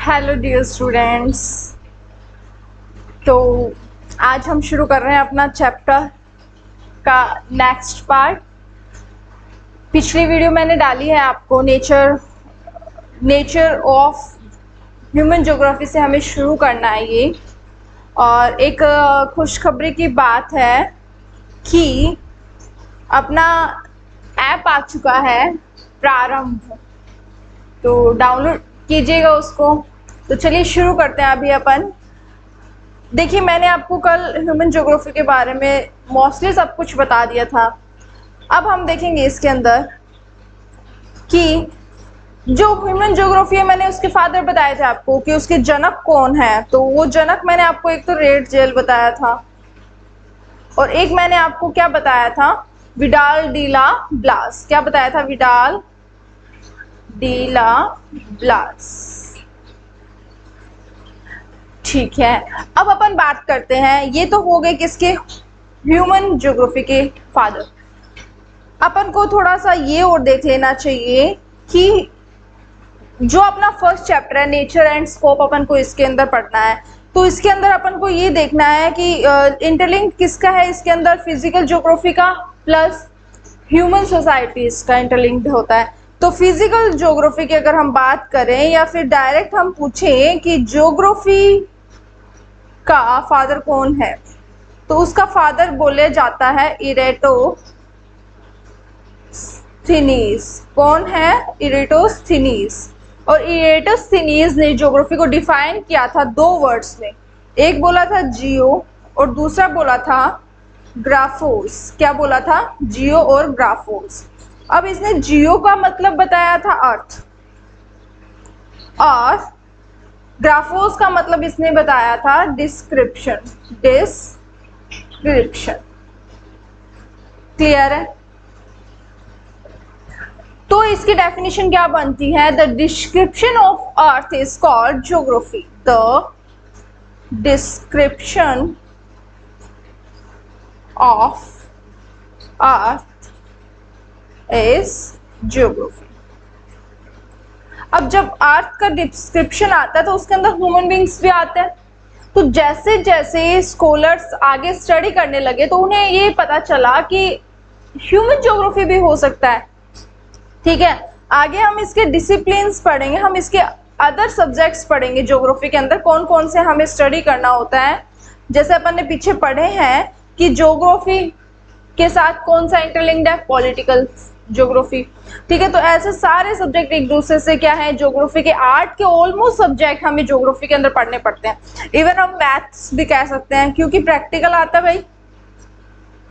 Hello dear students. तो आज हम शुरू कर रहे हैं अपना चैप्टर का नेक्स्ट पार्ट। पिछली वीडियो मैंने डाली है आपको नेचर ऑफ ह्यूमन ज्योग्राफी से हमें शुरू करना है ये। और एक खुशखबरी की बात है कि अपना ऐप आ चुका है प्रारंभ, तो डाउनलोड कीजिएगा उसको। तो चलिए शुरू करते हैं अभी अपन। देखिए, मैंने आपको कल ह्यूमन ज्योग्राफी के बारे में मोस्टली सब कुछ बता दिया था। अब हम देखेंगे इसके अंदर कि जो ह्यूमन ज्योग्राफी है, मैंने उसके फादर बताए थे आपको कि उसके जनक कौन है। तो वो जनक मैंने आपको एक तो रेड जेल बताया था और एक मैंने आपको क्या बताया था, विडाल डीला ब्लास। क्या बताया था? Vidal de la Blache. ठीक है, अब अपन बात करते हैं। ये तो हो गए किसके? ह्यूमन ज्योग्राफी के फादर। अपन को थोड़ा सा ये और देख लेना चाहिए कि जो अपना फर्स्ट चैप्टर है नेचर एंड स्कोप, अपन को इसके अंदर पढ़ना है। तो इसके अंदर अपन को ये देखना है कि इंटरलिंक किसका है इसके अंदर, फिजिकल ज्योग्राफी का प्लस ह्यूमन सोसाइटीज का इंटरलिंक्ड होता है। तो फिजिकल ज्योग्राफी की अगर हम बात करें या फिर डायरेक्ट हम पूछें कि ज्योग्राफी का फादर कौन है, तो उसका फादर बोले जाता है इरेटोस्थीनीज। कौन है? इरेटोस्थीनीज। और इरेटोस्थीनीज ने ज्योग्राफी को डिफाइन किया था दो वर्ड्स में। एक बोला था जियो और दूसरा बोला था ग्राफोस। क्या बोला था? जियो और ग्राफोस। अब इसने जियो का मतलब बताया था अर्थ और ग्राफोस का मतलब इसने बताया था डिस्क्रिप्शन। क्लियर है? तो इसकी डेफिनेशन क्या बनती है? The description of earth is called geography. The description of earth is geography. अब जब अर्थ का डिस्क्रिप्शन आता है तो उसके अंदर ह्यूमन बींग्स भी आते हैं। तो जैसे जैसे स्कॉलर्स आगे स्टडी करने लगे तो उन्हें ये पता चला कि ह्यूमन ज्योग्राफी भी हो सकता है। ठीक है, आगे हम इसके डिसिप्लिन्स पढ़ेंगे, हम इसके अदर सब्जेक्ट्स पढ़ेंगे। ज्योग्राफी के अंदर कौन कौन से हमें स्टडी करना होता है। जैसे अपन ने पीछे पढ़े हैं कि ज्योग्राफी के साथ कौन सा इंटरलिंक्ड है, पॉलिटिकल ज्योग्राफी। ठीक है, तो ऐसे सारे सब्जेक्ट एक दूसरे से क्या है, ज्योग्राफी के आर्ट के ऑलमोस्ट सब्जेक्ट हमें ज्योग्राफी के अंदर पढ़ने पड़ते हैं। इवन हम मैथ्स भी कह सकते हैं, क्योंकि प्रैक्टिकल आता है भाई,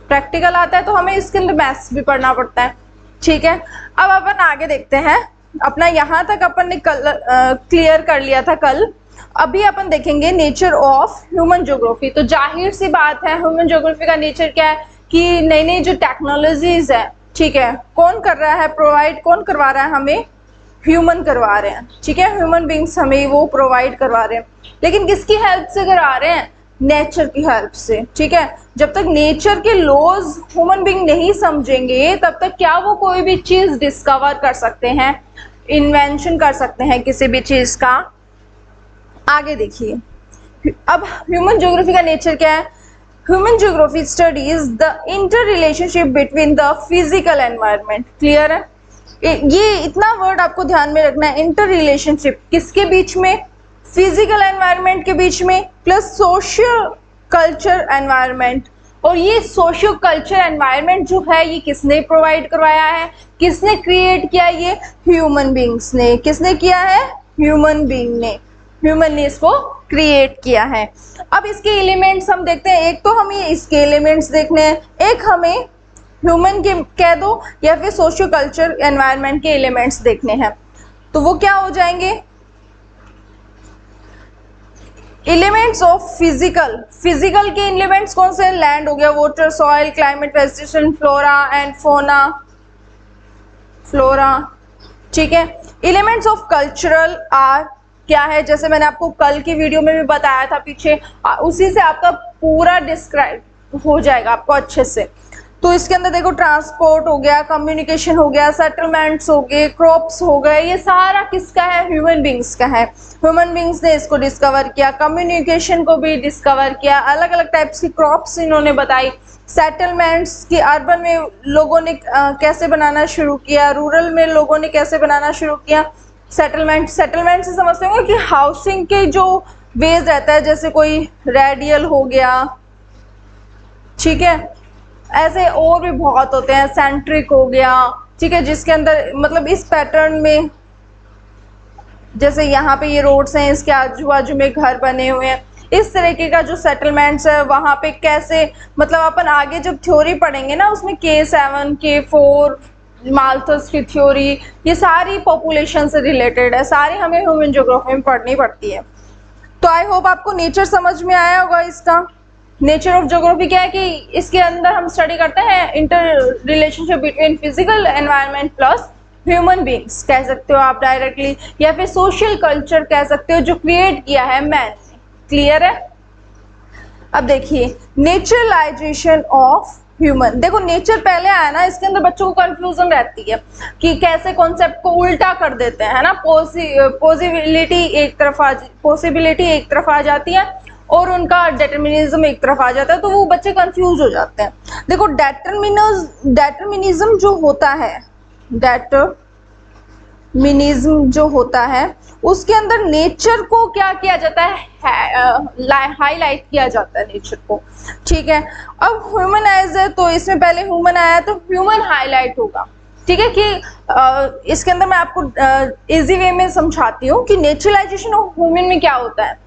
प्रैक्टिकल आता है तो हमें इसके अंदर मैथ्स भी पढ़ना पड़ता है। ठीक है, अब अपन आगे देखते हैं। अपना यहाँ तक अपन ने क्लियर कर लिया था कल। अभी अपन देखेंगे नेचर ऑफ ह्यूमन ज्योग्राफी। तो जाहिर सी बात है, ह्यूमन ज्योग्राफी का नेचर क्या है कि नई नई जो टेक्नोलॉजीज है, ठीक है, कौन कर रहा है प्रोवाइड, कौन करवा रहा है हमें? ह्यूमन करवा रहे हैं। ठीक है, ह्यूमन बींग्स हमें वो प्रोवाइड करवा रहे हैं, लेकिन किसकी हेल्प से करा रहे हैं? नेचर की हेल्प से। ठीक है, जब तक नेचर के लॉज ह्यूमन बींग नहीं समझेंगे तब तक क्या वो कोई भी चीज डिस्कवर कर सकते हैं, इन्वेंशन कर सकते हैं किसी भी चीज का। आगे देखिए, अब ह्यूमन ज्योग्राफी का नेचर क्या है? Human geography studies the inter relationship between the physical environment. Clear है? ये इतना वर्ड आपको ध्यान में रखना है, इंटर रिलेशनशिप किसके बीच में? फिजिकल एनवायरनमेंट के बीच में प्लस सोशियो कल्चर एनवायरनमेंट। और ये सोशियो कल्चर एनवायरनमेंट जो है ये किसने प्रोवाइड करवाया है, किसने क्रिएट किया? ये ह्यूमन बींग्स ने। किसने किया है? ह्यूमन बींग ने। ह्यूमन ने इसको क्रिएट किया है। अब इसके एलिमेंट्स हम देखते हैं। एक तो हमें इसके एलिमेंट्स देखने हैं, एक हमें ह्यूमन के कह दो या फिर सोशियो कल्चर एनवायरनमेंट के एलिमेंट्स देखने हैं। तो वो क्या हो जाएंगे? Elements of physical. फिजिकल के एलिमेंट्स कौन से? लैंड हो गया, water, soil, climate, vegetation, flora and flora. ठीक है, एलिमेंट्स ऑफ कल्चरल आर क्या है? जैसे मैंने आपको कल की वीडियो में भी बताया था पीछे, उसी से आपका पूरा डिस्क्राइब हो जाएगा आपको अच्छे से। तो इसके अंदर देखो ट्रांसपोर्ट हो गया, कम्युनिकेशन हो गया, सेटलमेंट्स हो गए, क्रॉप्स हो गए, ये सारा किसका है? ह्यूमन बींग्स का है। ह्यूमन बींग्स ने इसको डिस्कवर किया, कम्युनिकेशन को भी डिस्कवर किया, अलग अलग टाइप्स की क्रॉप्स इन्होंने बताई, सेटलमेंट्स की अर्बन में लोगों ने कैसे बनाना शुरू किया, रूरल में लोगों ने कैसे बनाना शुरू किया। सेटलमेंट से समझते होंगे कि हाउसिंग के जो वेज रहता है, जैसे कोई रेडियल हो गया, ठीक है, ऐसे और भी बहुत होते हैं, सेंट्रिक हो गया, ठीक है, जिसके अंदर मतलब इस पैटर्न में, जैसे यहाँ पे ये रोड्स हैं, इसके आजू बाजू में घर बने हुए हैं, इस तरीके का जो सेटलमेंट्स है वहाँ पे कैसे, मतलब अपन आगे जब थ्योरी पढ़ेंगे ना उसमें K7 K4 माल्थस की थ्योरी, ये सारी पॉपुलेशन से रिलेटेड है, सारी हमें ह्यूमन ज्योग्राफी में पढ़नी पड़ती है। तो आई होप आपको नेचर समझ में आया होगा। इसका नेचर ऑफ ज्योग्राफी क्या है कि इसके अंदर हम स्टडी करते हैं inter relationship between physical environment plus human beings, कह सकते हो आप डायरेक्टली, या फिर सोशल कल्चर कह सकते हो जो क्रिएट किया है मैन ने। क्लियर है? अब देखिए नेचरलाइजेशन ऑफ ह्यूमन। देखो नेचर पहले आया ना, इसके अंदर बच्चों को कंफ्यूजन रहती है कि कैसे कॉन्सेप्ट को उल्टा कर देते हैं, है ना। पॉसिबिलिटी एक तरफ आ जाती है और उनका डेटर्मिनिज्म एक तरफ आ जाता है, तो वो बच्चे कंफ्यूज हो जाते हैं। देखो डेटर्मिनिज्म जो होता है उसके अंदर नेचर को क्या किया जाता है? हाईलाइट किया जाता है नेचर को, ठीक है। अब ह्यूमनाइज है तो इसमें पहले ह्यूमन आया तो ह्यूमन हाईलाइट होगा, ठीक है। कि इसके अंदर मैं आपको इजी वे में समझाती हूँ कि नेचुरलाइजेशन ऑफ ह्यूमन में क्या होता है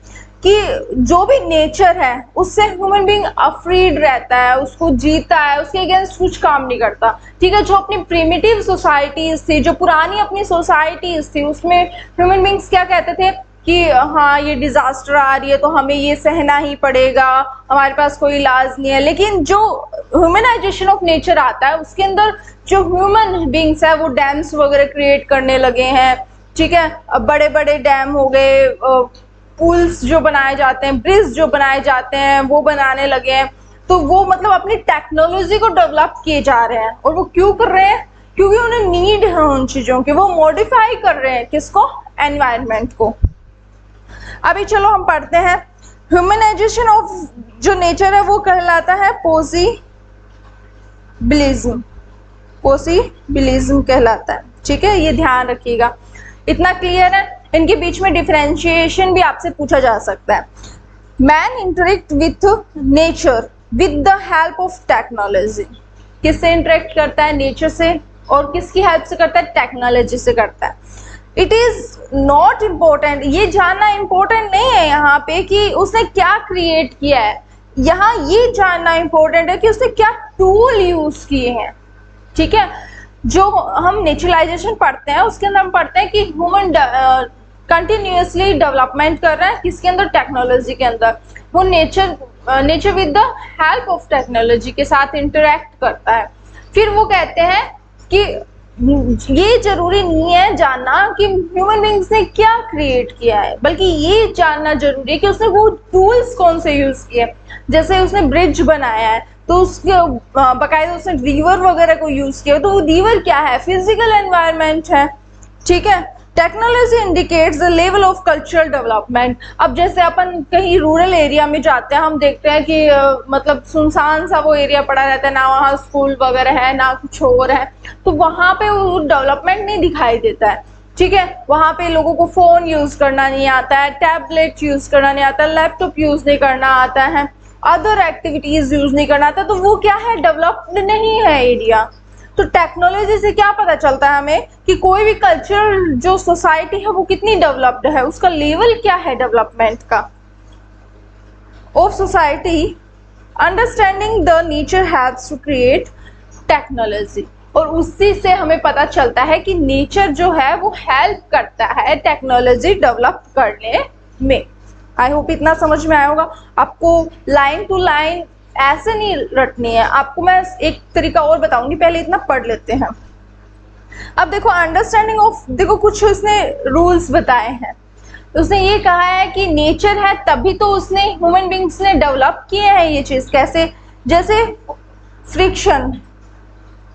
कि जो भी नेचर है उससे ह्यूमन बीइंग अफ्रीड रहता है, उसको जीता है, उसके अगेंस्ट कुछ काम नहीं करता, ठीक है। जो अपनी प्रिमिटिव सोसाइटीज थी, जो पुरानी अपनी सोसाइटीज थी, उसमें ह्यूमन बीइंग्स क्या कहते थे कि हाँ ये डिजास्टर आ रही है तो हमें ये सहना ही पड़ेगा, हमारे पास कोई इलाज नहीं है। लेकिन जो ह्यूमनाइजेशन ऑफ नेचर आता है उसके अंदर जो ह्यूमन बीइंग्स है वो डैम्स वगैरह क्रिएट करने लगे हैं, ठीक है। अब बड़े बड़े डैम हो गए, पुल्स जो बनाए जाते हैं, ब्रिज जो बनाए जाते हैं वो बनाने लगे हैं। तो वो मतलब अपनी टेक्नोलॉजी को डेवलप किए जा रहे हैं, और वो क्यों कर रहे हैं? क्योंकि उन्हें नीड है उन चीजों की, वो मॉडिफाई कर रहे हैं किसको? एनवायरनमेंट को। अभी चलो हम पढ़ते हैं ह्यूमनाइजेशन ऑफ जो नेचर है वो कहलाता है पॉसिबिलिज्म कहलाता है, ठीक है। ये ध्यान रखिएगा, इतना क्लियर है। इनके बीच में डिफरेंशिएशन भी आपसे पूछा जा सकता है। Man interact with nature with the help of technology. किससे इंटरेक्ट करता है? नेचर से। और किसकी हेल्प से करता है? टेक्नोलॉजी से करता है। इट इज नॉट इम्पोर्टेंट, ये जानना इम्पोर्टेंट नहीं है यहाँ पे कि उसने क्या क्रिएट किया है, यहाँ ये जानना इम्पोर्टेंट है कि उसने क्या टूल यूज किए हैं, ठीक है। जो हम नेचुरलाइजेशन पढ़ते हैं उसके अंदर हम पढ़ते हैं कि ह्यूमन कंटिन्यूअसली डेवलपमेंट कर रहा है, किसके अंदर? टेक्नोलॉजी के अंदर। वो nature with the help of technology के साथ इंटरेक्ट करता है। फिर वो कहते हैं कि ये जरूरी नहीं है जानना कि ह्यूमन बीइंग्स ने क्या क्रिएट किया है, बल्कि ये जानना जरूरी है कि उसने वो टूल्स कौन से यूज किए। जैसे उसने ब्रिज बनाया है तो उसके बाकायदा उसने रीवर वगैरह को यूज किया, तो वो रीवर क्या है? फिजिकल एनवायरनमेंट है, ठीक है। Technology indicates the level of cultural development. अब जैसे अपन कहीं रूरल एरिया में जाते हैं, हम देखते हैं कि मतलब सुनसान सा वो एरिया पड़ा रहता है, ना वहाँ स्कूल वगैरह है ना कुछ और है, तो वहाँ पे वो डेवलपमेंट नहीं दिखाई देता है, ठीक है। वहाँ पे लोगों को फोन यूज करना नहीं आता है, टैबलेट यूज करना नहीं आता, लैपटॉप यूज नहीं करना आता है, अदर एक्टिविटीज यूज नहीं करना आता, तो वो क्या है? डेवलप्ड नहीं है एरिया। तो टेक्नोलॉजी से क्या पता चलता है हमें कि कोई भी कल्चर जो सोसाइटी है वो कितनी डेवलप्ड है, उसका लेवल क्या है डेवलपमेंट का of society. Understanding the nature helps to create technology, और उसी से हमें पता चलता है कि नेचर जो है वो हेल्प करता है टेक्नोलॉजी डेवलप करने में। आई होप इतना समझ में आया होगा। आपको लाइन टू लाइन ऐसे नहीं रटनी है, आपको मैं एक तरीका और बताऊंगी, पहले इतना पढ़ लेते हैं। अब देखो अंडरस्टैंडिंग ऑफ, देखो कुछ उसने रूल्स बताए हैं। उसने ये कहा है कि नेचर है तभी तो उसने ह्यूमन बीइंग्स ने डेवलप किए हैं ये चीज। कैसे? जैसे फ्रिक्शन,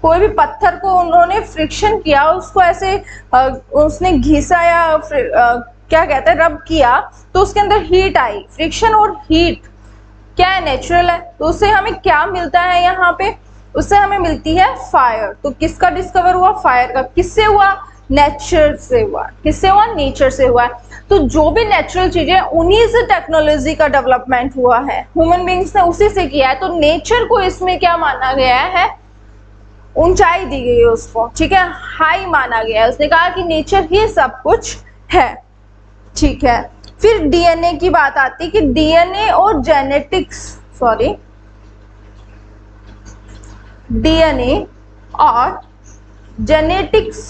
कोई भी पत्थर को उन्होंने फ्रिक्शन किया, उसको ऐसे उसने घिसा या क्या कहते हैं रब किया, तो उसके अंदर हीट आई। फ्रिक्शन और हीट क्या है, नेचुरल है। तो उससे हमें क्या मिलता है यहाँ पे, उससे हमें मिलती है फायर। तो किसका डिस्कवर हुआ, फायर का। किससे हुआ, नेचर से हुआ। किससे हुआ, नेचर से हुआ। तो जो भी नेचुरल चीजें उन्हीं से टेक्नोलॉजी का डेवलपमेंट हुआ है, ह्यूमन बींग्स ने उसी से किया है। तो नेचर को इसमें क्या माना गया है, ऊंचाई दी गई है उसको, ठीक है, हाई माना गया है। उसने कहा कि नेचर ही सब कुछ है, ठीक है। फिर डीएनए की बात आती है कि डीएनए और जेनेटिक्स, सॉरी, डीएनए और जेनेटिक्स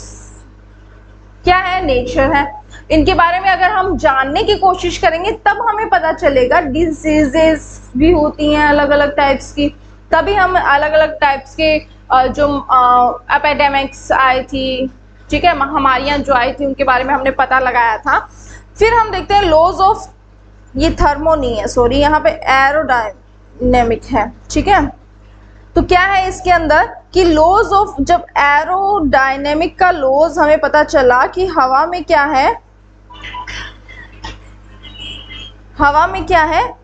क्या है, नेचर है। इनके बारे में अगर हम जानने की कोशिश करेंगे तब हमें पता चलेगा। डिजीजेस भी होती हैं अलग अलग टाइप्स की, तभी हम अलग अलग टाइप्स के जो एपिडेमिक्स आई थी, ठीक है, महामारियां जो आई थी उनके बारे में हमने पता लगाया था। फिर हम देखते हैं लॉज ऑफ, ये थर्मो नहीं है, सॉरी, यहाँ पे एरोडायनेमिक है, ठीक है। तो क्या है इसके अंदर कि लॉज ऑफ, जब एरोडायनेमिक का लॉज हमें पता चला कि हवा में क्या है, हवा में क्या है,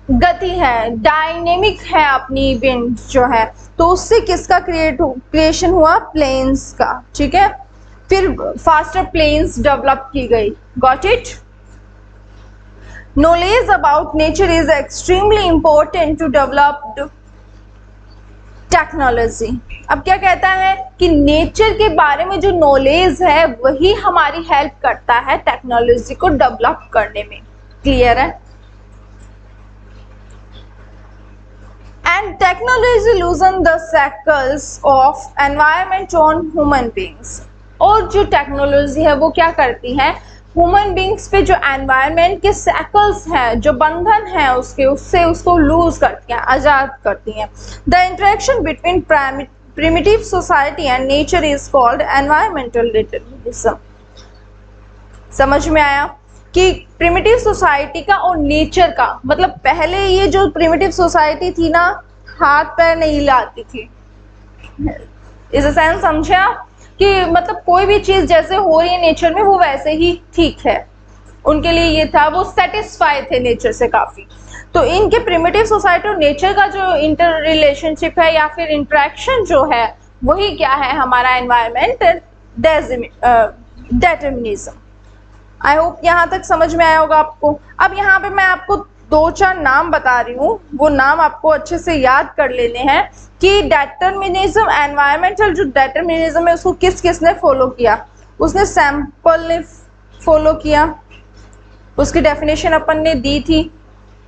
गति है, डायनेमिक है अपनी विंड जो है। तो उससे किसका क्रिएशन हुआ, प्लेन्स का, ठीक है। फिर फास्टर प्लेन्स डेवलप की गई। Got it. Knowledge about nature is extremely important to develop technology. अब क्या कहता है कि नेचर के बारे में जो नॉलेज है वही हमारी हेल्प करता है टेक्नोलॉजी को डेवलप करने में। क्लियर है। And technology लूजन the shackles of environment on human beings. और जो टेक्नोलॉजी है वो क्या करती है, ह्यूमन बींग्स पे जो एनवायरनमेंट के शैकल्स हैं, जो बंधन है उसके, उससे उसको लूज करती हैं, आजाद करती हैं। The interaction between primitive society and nature is called environmental determinism. समझ में आया कि प्रिमिटिव सोसाइटी का और नेचर का मतलब, पहले ये जो प्रिमिटिव सोसाइटी थी ना, हाथ पैर नहीं हिलाती थी। इस सेंस समझे आप कि मतलब कोई भी चीज जैसे हो रही है नेचर में वो वैसे ही ठीक है, उनके लिए ये था, वो सेटिस्फाई थे नेचर से काफी। तो इनके प्रिमिटिव सोसाइटी और नेचर का जो इंटर रिलेशनशिप है या फिर इंटरेक्शन जो है वही क्या है, हमारा एनवायरमेंट डिटरमिनिज्म। आई होप यहाँ तक समझ में आया होगा आपको। अब यहाँ पे मैं आपको 2-4 नाम बता रही हूँ, वो नाम आपको अच्छे से याद कर लेने हैं कि डिटरमिनिज्म, एनवायरमेंटल जो डिटरमिनिज्म है उसको किस किसने फॉलो किया। उसने सैंपल ने फॉलो किया, उसकी डेफिनेशन अपन ने दी थी।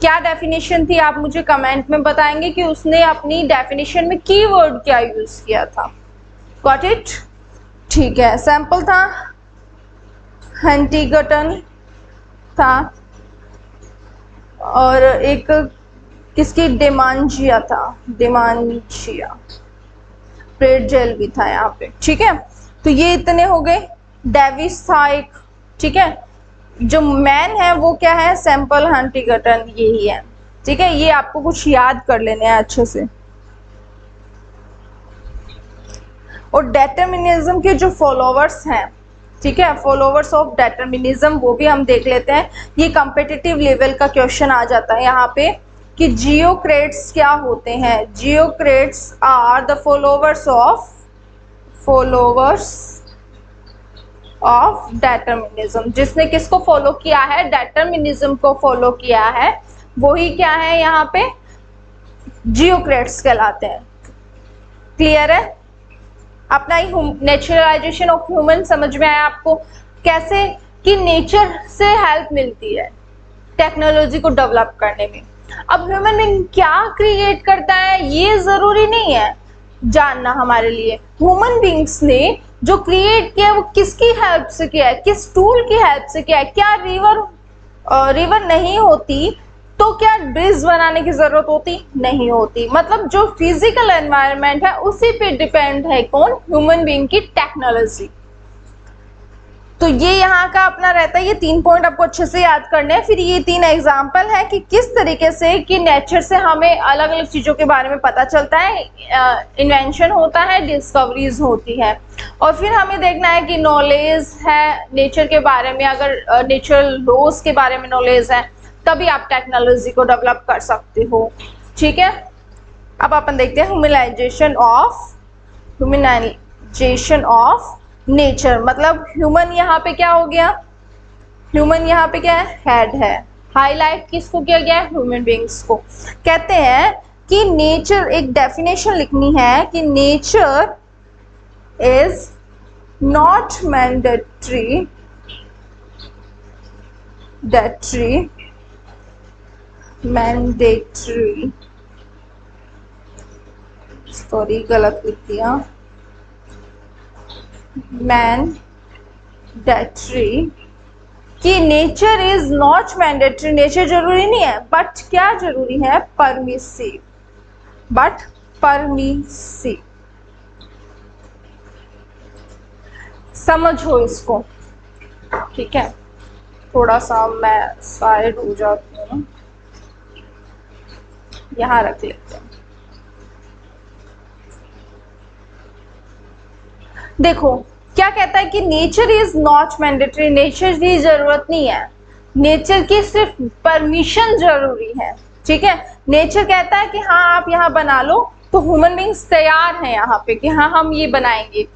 क्या डेफिनेशन थी आप मुझे कमेंट में बताएंगे कि उसने अपनी डेफिनेशन में कीवर्ड क्या यूज किया था। गॉट इट, ठीक है। सैंपल था, हंटिंगटन था, और एक किसकी, डिमांजिया था, डिमांजिया। प्रेटजेल भी था यहाँ पे, ठीक है। तो ये इतने हो गए। डेविस था एक, ठीक है। जो मैन है वो क्या है, सैंपल हंटिंगटन, यही है, ठीक है। ये आपको कुछ याद कर लेने हैं अच्छे से। और डिटरमिनिज्म के जो फॉलोवर्स हैं, ठीक है, फॉलोवर्स ऑफ डिटरमिनिज्म, वो भी हम देख लेते हैं। ये कॉम्पिटिटिव लेवल का क्वेश्चन आ जाता है यहाँ पे कि जियोक्रेट्स क्या होते हैं। Geocrats are the followers of determinism. जिसने किसको फॉलो किया है, डिटरमिनिज्म को फॉलो किया है, वही क्या है यहाँ पे, जियोक्रेट्स कहलाते हैं। क्लियर है। अपना ही नेचुरलाइजेशन ऑफ ह्यूमन समझ में आया आपको, कैसे कि नेचर से हेल्प मिलती है टेक्नोलॉजी को डेवलप करने में। अब ह्यूमन बीइंग क्या क्रिएट करता है ये जरूरी नहीं है जानना हमारे लिए। ह्यूमन बीइंग्स ने जो क्रिएट किया वो किसकी हेल्प से किया है, किस टूल की हेल्प से किया है। क्या रिवर नहीं होती तो क्या ब्रिज बनाने की जरूरत होती, नहीं होती। मतलब जो फिजिकल एनवायरनमेंट है उसी पे डिपेंड है कौन, ह्यूमन बीइंग की टेक्नोलॉजी। तो ये यहाँ का अपना रहता है, ये 3 पॉइंट आपको अच्छे से याद करने हैं। फिर ये 3 एग्जाम्पल है कि किस तरीके से कि नेचर से हमें अलग अलग चीज़ों के बारे में पता चलता है, इन्वेंशन होता है, डिस्कवरीज होती है। और फिर हमें देखना है कि नॉलेज है नेचर के बारे में, अगर नेचुरल लॉज के बारे में नॉलेज है तभी आप टेक्नोलॉजी को डेवलप कर सकते हो। ठीक है, अब अपन देखते हैं ह्यूमनाइजेशन ऑफ नेचर। मतलब ह्यूमन यहाँ पे क्या हो गया, ह्यूमन यहाँ पे क्या है, हेड है। हाईलाइट किसको किया गया है, ह्यूमन बींग्स को। कहते हैं कि नेचर, एक डेफिनेशन लिखनी है कि nature is not mandatory sorry गलत लिख दिया, मैंडेटरी, कि nature is not mandatory, nature जरूरी नहीं है, बट क्या जरूरी है, परमिसिव, बट परमिसिव। समझो इसको, ठीक है। थोड़ा सा मैं साइड हो जाती हूँ, यहाँ रख लेते हैं। देखो क्या कहता है कि nature is not mandatory, nature की जरूरत नहीं है, नेचर की सिर्फ परमिशन जरूरी है। ठीक है, नेचर कहता है कि हाँ आप यहाँ बना लो, तो ह्यूमन बींग्स तैयार हैं यहाँ पे कि हाँ हम ये बनाएंगे।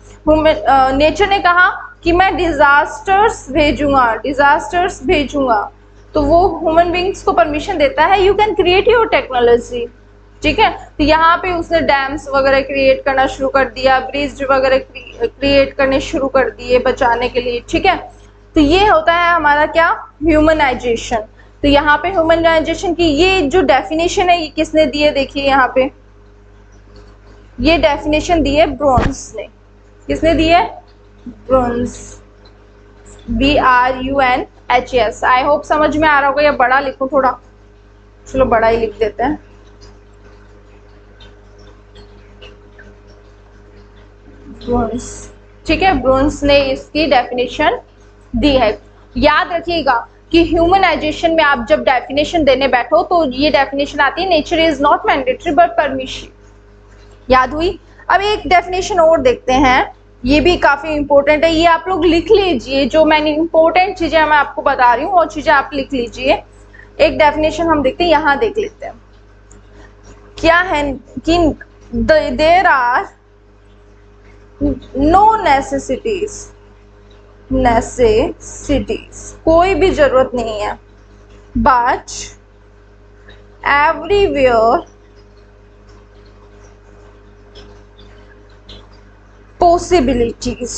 नेचर ने कहा कि मैं डिजास्टर्स भेजूंगा, तो वो ह्यूमन बींग्स को परमिशन देता है, you can create your technology. ठीक है, तो यहाँ पे उसने डैम्स वगैरह क्रिएट करना शुरू कर दिया, ब्रिज वगैरह क्रिएट करने शुरू कर दिए बचाने के लिए। ठीक है, तो ये होता है हमारा क्या, ह्यूमनाइजेशन। तो यहाँ पे ह्यूमनाइजेशन की ये जो डेफिनेशन है ये किसने दी है, देखिए यहाँ पे ये डेफिनेशन दी है ब्रोन्स ने। किसने दी है, ब्रोन्स, BRUNHS। आई होप समझ में आ रहा होगा, या बड़ा लिखूं थोड़ा, चलो बड़ा ही लिख देते हैं। ब्रोन्स, ठीक है, ब्रोन्स ने इसकी डेफिनेशन दी है। याद रखिएगा कि ह्यूमनाइजेशन में आप जब डेफिनेशन देने बैठो तो ये डेफिनेशन आती है, nature is not mandatory but permissive. याद हुई। अब एक डेफिनेशन और देखते हैं, ये भी काफी इंपॉर्टेंट है, ये आप लोग लिख लीजिए। जो मैंने इंपॉर्टेंट चीजें मैं आपको बता रही हूँ वो चीजें आप लिख लीजिए। एक डेफिनेशन हम देखते हैं, यहाँ देख लेते हैं क्या है कि देयर आर नो नेसेसिटीज, कोई भी जरूरत नहीं है, बट एवरीवेयर पॉसिबिलिटीज,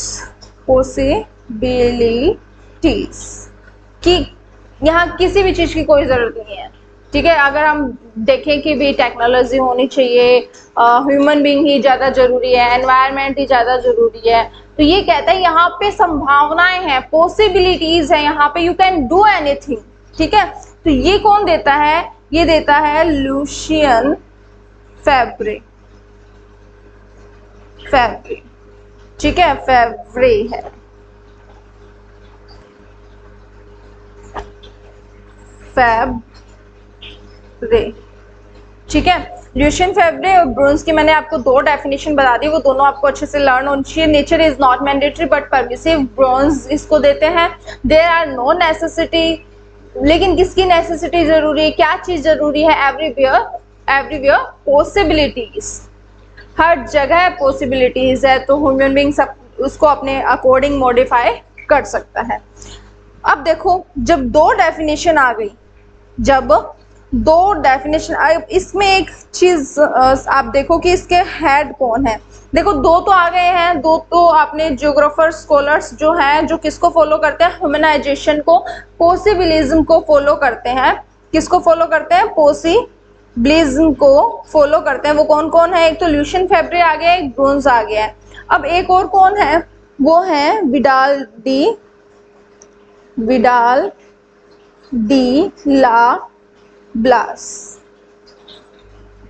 कि यहाँ किसी भी चीज की कोई जरूरत नहीं है। ठीक है, अगर हम देखें कि भी टेक्नोलॉजी होनी चाहिए, ह्यूमन बीइंग ही ज़्यादा जरूरी है, एनवायरनमेंट ही ज़्यादा जरूरी है, तो ये कहता है यहाँ पे संभावनाएं हैं, पॉसिबिलिटीज है, यहाँ पे यू कैन डू एनीथिंग। ठीक है, तो ये कौन देता है, ये देता है लुशियन फेब्रे। ठीक है, फेब्रे है, फेब्रे। ठीक है, ल्यूशियन फेब्रे और ब्रोन्स की मैंने आपको दो डेफिनेशन बता दी, वो दोनों आपको अच्छे से लर्न होनी चाहिए। Nature is not mandatory but permissive, bronze इसको देते हैं देयर आर नो नेसेसिटी, लेकिन किसकी नेसेसिटी जरूरी है, क्या चीज जरूरी है, एवरीवेयर पॉसिबिलिटीज, हर जगह पॉसिबिलिटीज है, तो ह्यूमन बीइंग सब उसको अपने अकॉर्डिंग मॉडिफाई कर सकता है। अब देखो जब दो डेफिनेशन आ गई, अब इसमें एक चीज आप देखो कि इसके हेड कौन है। देखो दो तो आ गए हैं, दो तो आपने ज्योग्राफर स्कॉलर्स जो हैं जो किसको फॉलो करते हैं, ह्यूमनाइजेशन को, पॉसिबिलिज्म को फॉलो करते हैं। किसको फॉलो करते हैं, पॉसिबिलिज्म को फॉलो करते हैं। वो कौन कौन है, एक तो ल्यूशियन फेब्रे आ गया, एक ब्रोन्स आ गया है। अब एक और कौन है, वो है विडाल डी ला ब्लास।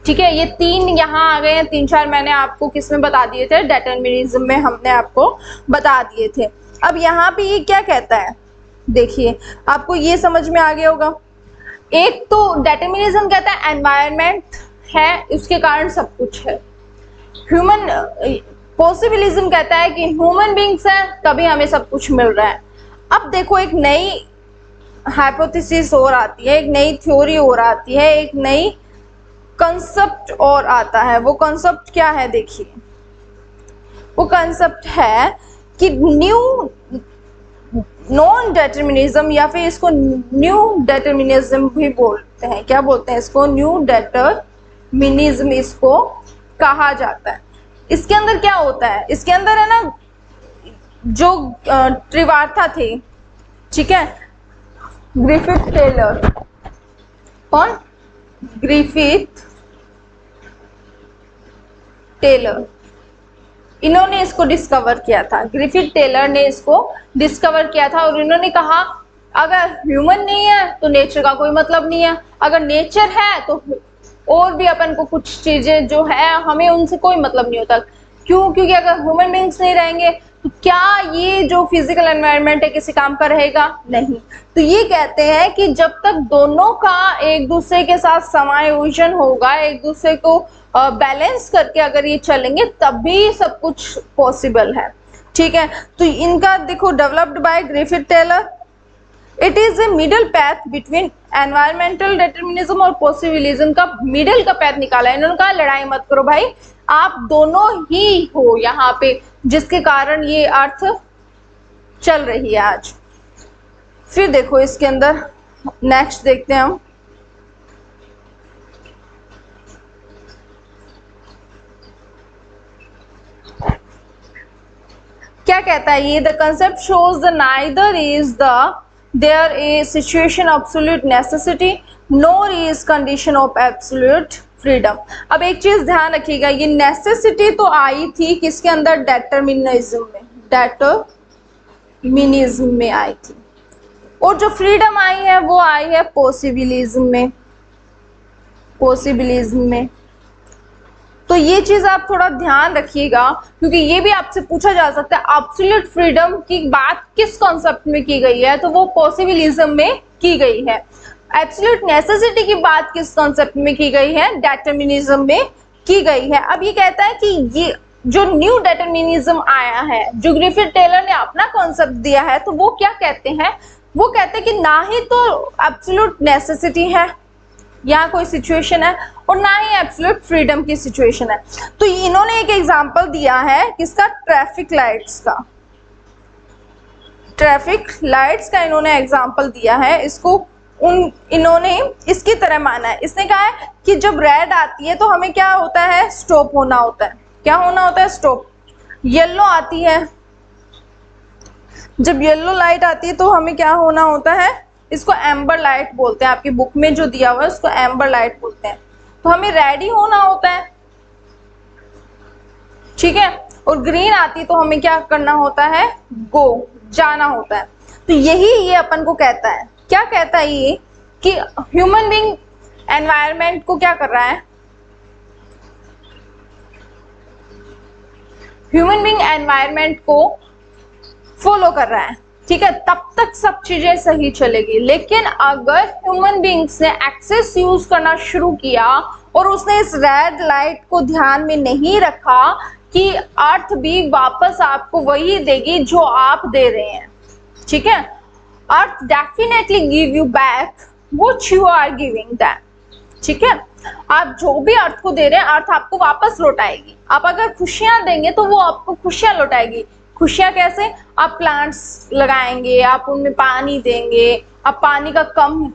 ठीक है, ये तीन यहाँ आ गए हैं, तीन चार मैंने आपको किसमें बता दिए थे, डिटरमिनिज्म में हमने आपको बता दिए थे। अब यहाँ पे ये क्या कहता है, देखिए आपको ये समझ में आ गया होगा। एक तो डिटर्मिनिज्म कहता है एनवायरनमेंट है, उसके कारण सब कुछ है। ह्यूमन पॉसिबिलिज्म कहता है कि ह्यूमन बीइंग्स है तभी हमें सब कुछ मिल रहा है। अब देखो एक नई हाइपोथेसिस और आती है, एक नई थ्योरी और आती है, एक नई कंसेप्ट और आता है। वो कंसेप्ट क्या है, देखिए वो कंसेप्ट है कि न्यू नॉन डिटर्मिनिज्म, या फिर इसको न्यू डिटर्मिनिज्म भी बोलते हैं। क्या बोलते हैं इसको, न्यू डिटर्मिनिज्म इसको कहा जाता है। इसके अंदर क्या होता है, इसके अंदर है ना जो त्रिवार्था थे, ठीक है, ग्रिफिथ टेलर, कौन, ग्रिफिथ टेलर, इन्होंने इसको डिस्कवर किया था। ग्रिफिथ टेलर ने इसको डिस्कवर किया था और इन्होंने कहा अगर ह्यूमन नहीं है तो नेचर का कोई मतलब नहीं है, अगर नेचर है तो और भी अपन को कुछ चीजें जो है हमें उनसे कोई मतलब नहीं होता। क्यों, क्योंकि अगर ह्यूमन बीइंग्स नहीं रहेंगे तो क्या ये जो फिजिकल एनवायरनमेंट है किसी काम का रहेगा, नहीं। तो ये कहते हैं कि जब तक दोनों का एक दूसरे के साथ समायोजन होगा, एक दूसरे को बैलेंस करके अगर ये चलेंगे तभी सब कुछ पॉसिबल है, ठीक है। तो इनका देखो developed by Griffith Taylor, it is a middle path between environmental determinism और पॉसिबिलिज्म का मिडल का पैथ निकाला है। इन्होंने कहा लड़ाई मत करो भाई, आप दोनों ही हो यहाँ पे, जिसके कारण ये अर्थ चल रही है आज। फिर देखो इसके अंदर नेक्स्ट देखते हैं हम, क्या कहता है ये, the concept shows the neither is the there a situation absolute necessity nor is condition of absolute freedom. अब एक चीज ध्यान रखिएगा, ये नेसेसिटी तो आई थी किसके अंदर, डिटर्मिनिज्म में, डिटर्मिनिज्म में आई थी, और जो फ्रीडम आई है वो आई है पॉसिबिलिज्म में, पॉसिबिलिज्म में। तो ये चीज आप थोड़ा ध्यान रखिएगा, क्योंकि ये भी आपसे पूछा जा सकता है एब्सोल्यूट फ्रीडम की बात किस कॉन्सेप्ट में की गई है, तो वो पॉसिबिलिज्म में की गई है। एब्सोल्यूट नेसेसिटी की बात किस कॉन्सेप्ट में की गई है, डिटर्मिनिज्म में की गई है। अब ये कहता है कि ये जो न्यू डिटर्मिनिज्म आया है, जो ग्रिफिथ टेलर ने अपना कॉन्सेप्ट दिया है, तो वो क्या कहते हैं, वो कहते हैं कि ना ही तो एब्सोल्यूट नेसेसिटी है, यहाँ कोई सिचुएशन है, और ना ही एब्सोल्यूट फ्रीडम की सिचुएशन है। तो इन्होंने एक एग्जांपल दिया है किसका, ट्रैफिक लाइट्स का, ट्रैफिक लाइट्स का इन्होंने एग्जांपल दिया है। इसको इन्होंने इसकी तरह माना है। इसने कहा है कि जब रेड आती है तो हमें क्या होता है, स्टॉप होना होता है। क्या होना होता है, स्टॉप। येलो आती है, जब येलो लाइट आती है तो हमें क्या होना होता है, इसको एम्बर लाइट बोलते हैं, आपकी बुक में जो दिया हुआ है उसको एम्बर लाइट बोलते हैं। तो हमें रेडी होना होता है, ठीक है, और ग्रीन आती तो हमें क्या करना होता है, गो, जाना होता है। तो यही ये अपन को कहता है, क्या कहता है ये, कि ह्यूमन बीइंग एनवायरनमेंट को क्या कर रहा है, ह्यूमन बीइंग एनवायरनमेंट को फॉलो कर रहा है, ठीक है, तब तक सब चीजें सही चलेगी। लेकिन अगर ह्यूमन बीइंग्स ने एक्सेस यूज करना शुरू किया और उसने इस रेड लाइट को ध्यान में नहीं रखा कि अर्थ भी वापस आपको वही देगी जो आप दे रहे हैं, ठीक है, earth definitely give you back what you are giving them, ठीक है। आप जो भी अर्थ को दे रहे हैं अर्थ आपको वापस लौटाएगी। आप अगर खुशियां देंगे तो वो आपको खुशियां लौटाएगी। खुशियां कैसे, आप प्लांट्स लगाएंगे, आप उनमें पानी देंगे, आप पानी का कम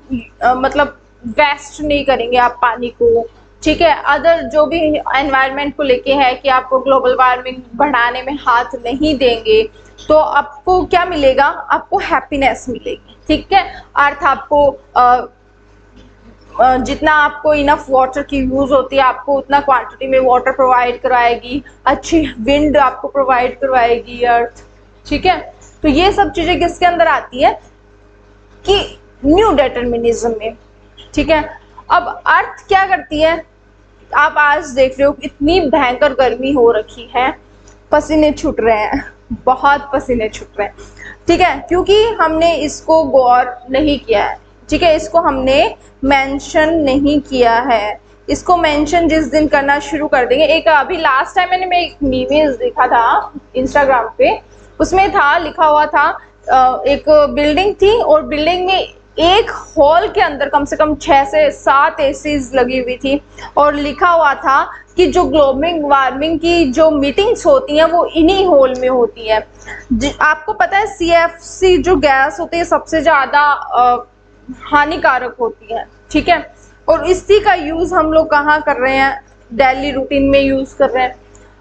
मतलब वेस्ट नहीं करेंगे आप पानी को, ठीक है। अदर जो भी एनवायरनमेंट को लेके है कि आपको ग्लोबल वार्मिंग बढ़ाने में हाथ नहीं देंगे, तो आपको क्या मिलेगा, आपको हैप्पीनेस मिलेगी, ठीक है। अर्थ आपको जितना आपको इनफ वाटर की यूज होती है आपको उतना क्वांटिटी में वाटर प्रोवाइड करवाएगी, अच्छी विंड आपको प्रोवाइड करवाएगी अर्थ, ठीक है। तो ये सब चीजें किसके अंदर आती है, कि न्यू डिटर्मिनिज्म में, ठीक है। अब अर्थ क्या करती है, आप आज देख रहे हो इतनी भयंकर गर्मी हो रखी है, पसीने छूट रहे हैं, बहुत पसीने छूट रहे हैं, ठीक है, क्योंकि हमने इसको गौर नहीं किया है, ठीक है, इसको हमने मेंशन नहीं किया है। इसको मेंशन जिस दिन करना शुरू कर देंगे, एक अभी लास्ट टाइम मैं एक इमेज देखा था इंस्टाग्राम पे, उसमें था लिखा हुआ था एक बिल्डिंग थी और बिल्डिंग में एक हॉल के अंदर कम से कम 6 से 7 एसीज लगी हुई थी और लिखा हुआ था कि जो ग्लोबल वार्मिंग की जो मीटिंग्स होती हैं वो इन्हीं हॉल में होती है। आपको पता है CFC जो गैस होती है सबसे ज़्यादा हानिकारक होती है, ठीक है, और इसी का यूज़ हम लोग कहाँ कर रहे हैं, डेली रूटीन में यूज़ कर रहे हैं।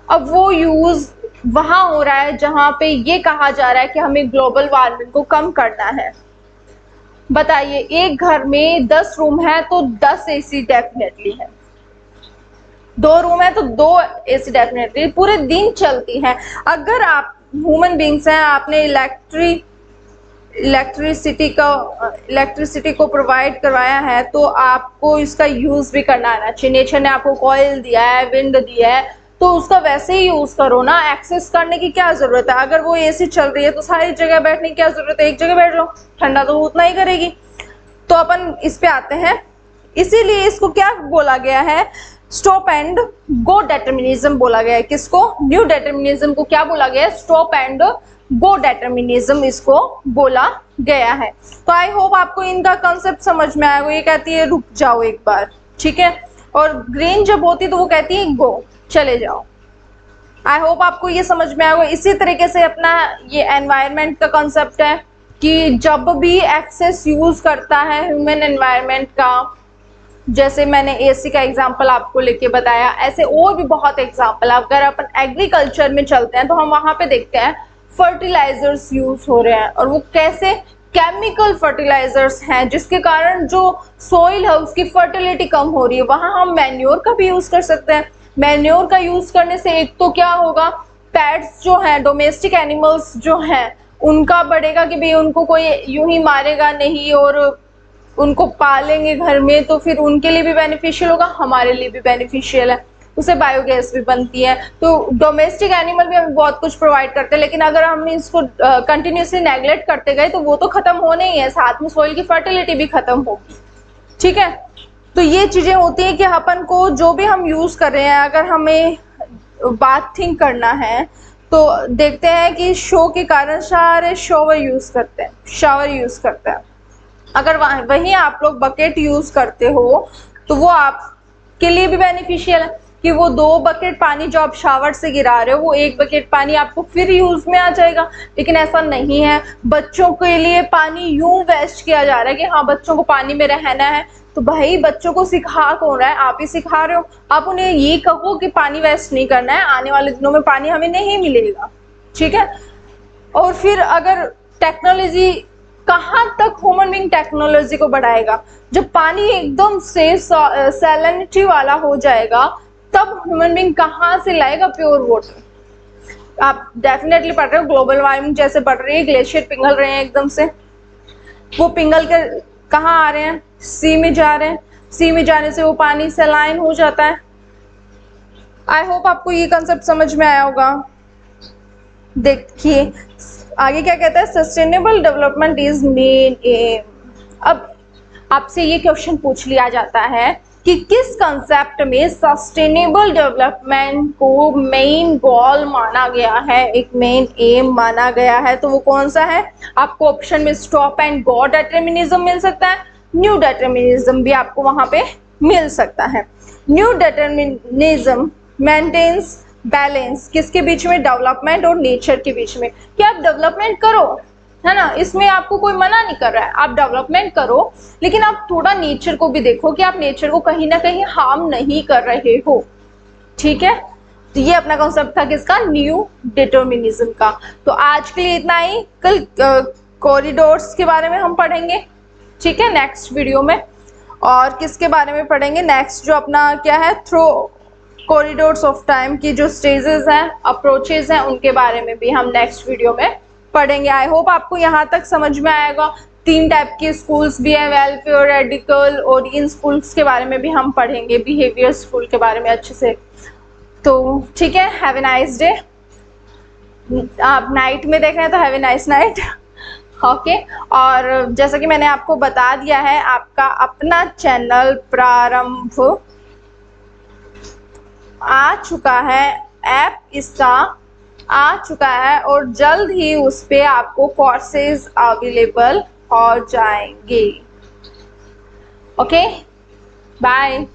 अब वो यूज़ वहाँ हो रहा है जहाँ पे ये कहा जा रहा है कि हमें ग्लोबल वार्मिंग को कम करना है। बताइए, एक घर में 10 रूम है तो 10 AC डेफिनेटली है, 2 रूम है तो 2 AC डेफिनेटली पूरे दिन चलती है। अगर आप ह्यूमन बींग्स हैं, आपने इलेक्ट्रिसिटी को प्रोवाइड करवाया है तो आपको इसका यूज भी करना आना चाहिए। नेचर ने आपको कॉइल दिया है, विंड दिया है, तो उसका वैसे ही यूज करो ना। एक्सेस करने की क्या जरूरत है, अगर वो AC चल रही है तो सारी जगह बैठने की क्या जरूरत है, एक जगह बैठ जाओ, ठंडा तो उतना ही करेगी। तो अपन इस पे आते हैं, इसीलिए इसको क्या बोला गया है, स्टॉप एंड गो डिटर्मिनिज्म बोला गया है। किसको, न्यू डिटर्मिनिज्म को क्या बोला गया है, स्टॉप एंड गो डिटर्मिनिज्म इसको बोला गया है। तो आई होप आपको इनका कंसेप्ट समझ में आएगा। ये कहती है रुक जाओ एक बार, ठीक है, और ग्रीन जब होती है तो वो कहती है गो, चले जाओ। आई होप आपको ये समझ में आएगा। इसी तरीके से अपना ये एनवायरनमेंट का कंसेप्ट है कि जब भी एक्सेस यूज करता है ह्यूमन एनवायरनमेंट का, जैसे मैंने AC का एग्जांपल आपको लेके बताया, ऐसे और भी बहुत एग्जांपल। अगर अपन एग्रीकल्चर में चलते हैं तो हम वहां पे देखते हैं फर्टिलाइजर्स यूज हो रहे हैं, और वो कैसे, केमिकल फर्टिलाइजर्स हैं जिसके कारण जो सॉइल है उसकी फर्टिलिटी कम हो रही है। वहां हम मैन्योर का भी यूज कर सकते हैं। मैन्योर का यूज करने से एक तो क्या होगा, पेट्स जो हैं, डोमेस्टिक एनिमल्स जो हैं, उनका बढ़ेगा कि भाई उनको कोई यूं ही मारेगा नहीं और उनको पालेंगे घर में, तो फिर उनके लिए भी बेनिफिशियल होगा, हमारे लिए भी बेनिफिशियल है, उससे बायोगैस भी बनती है। तो डोमेस्टिक एनिमल भी हमें बहुत कुछ प्रोवाइड करते हैं, लेकिन अगर हम इसको कंटिन्यूसली नेग्लेक्ट करते गए तो वो तो खत्म होने ही है, साथ में सॉइल की फर्टिलिटी भी खत्म होगी, ठीक है। तो ये चीजें होती हैं कि अपन को जो भी हम यूज कर रहे हैं, अगर हमें बात थिंक करना है तो देखते हैं कि शो के कारण सारे शावर यूज करते हैं। अगर वहीं आप लोग बकेट यूज करते हो तो वो आपके लिए भी बेनिफिशियल है कि वो 2 बकेट पानी जो आप शावर से गिरा रहे हो वो 1 बकेट पानी आपको फिर यूज में आ जाएगा। लेकिन ऐसा नहीं है, बच्चों के लिए पानी यूं वेस्ट किया जा रहा है कि हाँ बच्चों को पानी में रहना है, तो भाई बच्चों को सिखा कौन रहा है, आप ही सिखा रहे हो। आप उन्हें ये कहो कि पानी वेस्ट नहीं करना है, आने वाले दिनों में पानी हमें नहीं मिलेगा, ठीक है। और फिर अगर टेक्नोलॉजी, कहाँ तक ह्यूमन बीइंग टेक्नोलॉजी को बढ़ाएगा, जब पानी एकदम से सैलिनिटी वाला हो जाएगा तब ह्यूमन बीइंग कहाँ से लाएगा प्योर वाटर। आप डेफिनेटली पढ़ रहे हो ग्लोबल वार्मिंग जैसे बढ़ रही है, ग्लेशियर पिघल रहे हैं एकदम से, वो पिघल कर कहाँ आ रहे हैं, सी में जा रहे हैं, सी में जाने से वो पानी सलाइन हो जाता है। आई होप आपको ये कंसेप्ट समझ में आया होगा। देखिए आगे क्या कहता है, sustainable development is main M. अब आपसे ये क्वेश्चन पूछ लिया जाता है कि किस कंसेप्ट में सस्टेनेबल डेवलपमेंट को मेन गोल माना गया है, एक मेन एम माना गया है, तो वो कौन सा है। आपको ऑप्शन में स्टॉप एंड गो डिटर्मिनिज्म मिल सकता है, न्यू डिटर्मिनिज्म भी आपको वहां पे मिल सकता है। न्यू डिटर्मिनिज्म मेंटेन्स बैलेंस किसके बीच में, डेवलपमेंट और नेचर के बीच में, कि आप डेवलपमेंट करो, है ना, इसमें आपको कोई मना नहीं कर रहा है, आप डेवलपमेंट करो, लेकिन आप थोड़ा नेचर को भी देखो कि आप नेचर को कहीं ना कहीं हार्म नहीं कर रहे हो, ठीक है। तो ये अपना कॉन्सेप्ट था किसका, न्यू डिटर्मिनिज्म का। तो आज के लिए इतना ही, कल कॉरिडोर्स के बारे में हम पढ़ेंगे, ठीक है, नेक्स्ट वीडियो में। और किसके बारे में पढ़ेंगे, नेक्स्ट जो अपना क्या है, थ्रू कॉरिडोर्स ऑफ टाइम की जो स्टेजेस हैं, अप्रोचेज हैं, उनके बारे में भी हम नेक्स्ट वीडियो में पढ़ेंगे। आई होप आपको यहाँ तक समझ में आएगा। 3 टाइप के स्कूल्स भी हैं, वेलफेयर, रेडिकल, और इन स्कूल्स के बारे में भी हम पढ़ेंगे, बिहेवियर स्कूल के बारे में अच्छे से। तो ठीक है, हैव ए नाइस डे। आप नाइट में देख रहे हैं तो have a nice night. Okay, और जैसा कि मैंने आपको बता दिया है, आपका अपना चैनल प्रारंभ आ चुका है, ऐप इसका आ चुका है और जल्द ही उस पे आपको कोर्सेज अवेलेबल हो जाएंगे। Okay, bye.